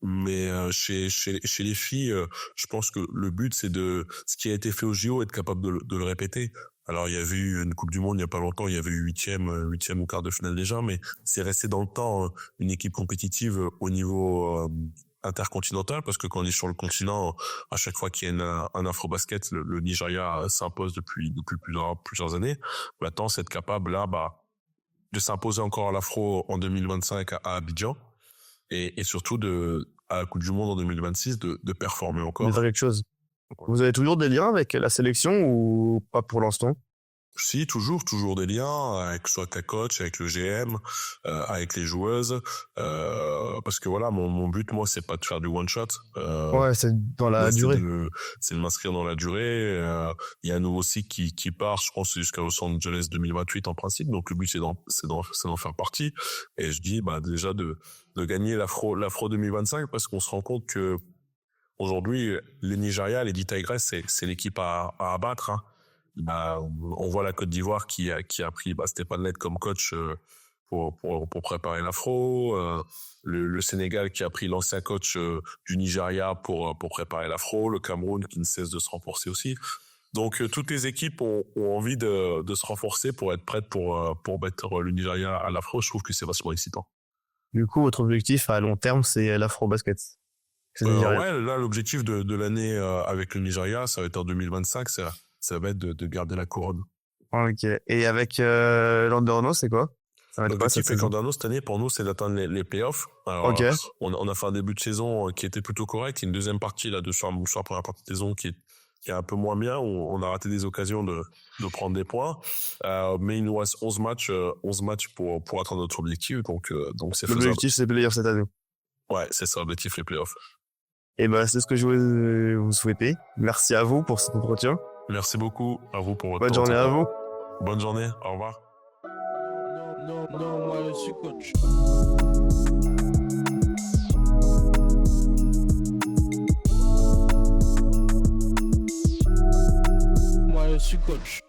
Mais chez les filles, je pense que le but c'est ce qui a été fait au JO, être capable de le répéter. Alors il y avait eu une Coupe du Monde il y a pas longtemps, il y avait eu huitième ou quart de finale déjà, mais c'est resté dans le temps une équipe compétitive au niveau intercontinental, parce que quand on est sur le continent, à chaque fois qu'il y a un afro-basket, le Nigeria s'impose depuis plusieurs années. Maintenant, c'est être capable là, de s'imposer encore à l'afro en 2025 à Abidjan et surtout à la Coupe du Monde en 2026 de performer encore. De faire quelque chose. Vous avez toujours des liens avec la sélection ou pas pour l'instant? Si, toujours des liens avec soit la coach, avec le GM, avec les joueuses, parce que voilà, mon but moi c'est pas de faire du one shot. Ouais, c'est dans la durée. C'est de m'inscrire dans la durée. Il y a un nouveau cycle qui part, je pense jusqu'à Los Angeles 2028 en principe. Donc le but c'est d'en faire partie. Et je dis déjà de gagner l'Afro 2025 parce qu'on se rend compte que aujourd'hui le Nigeria, les 10 Tigresses, c'est l'équipe à abattre. Hein. On voit la Côte d'Ivoire qui a pris Stéphane Lett comme coach pour préparer l'Afro, le Sénégal qui a pris l'ancien coach du Nigeria pour préparer l'Afro, le Cameroun qui ne cesse de se renforcer aussi. Donc toutes les équipes ont envie de se renforcer pour être prêtes pour battre le Nigeria à l'Afro. Je trouve que c'est vachement excitant. Du coup, votre objectif à long terme, c'est l'Afro-basket. Ouais, là l'objectif de l'année avec le Nigeria, ça va être en 2025, ça va être de garder la couronne. Ok. Et avec Landerneau, c'est quoi? L'objectif avec Landerneau cette année, pour nous, c'est d'atteindre les playoffs. Alors, okay. On a fait un début de saison qui était plutôt correct. Une deuxième partie là sur la première partie de saison qui est un peu moins bien. On a raté des occasions de prendre des points. Mais il nous reste 11 matchs pour atteindre notre objectif. Donc c'est faisable. L'objectif, c'est playoffs cette année. Ouais, c'est ça, l'objectif, les playoffs. Et c'est ce que je voulais vous souhaiter. Merci à vous pour cet entretien. Merci beaucoup à vous pour votre temps. Bonne journée à vous. Bonne journée, au revoir. Non, moi je suis coach. Moi je suis coach.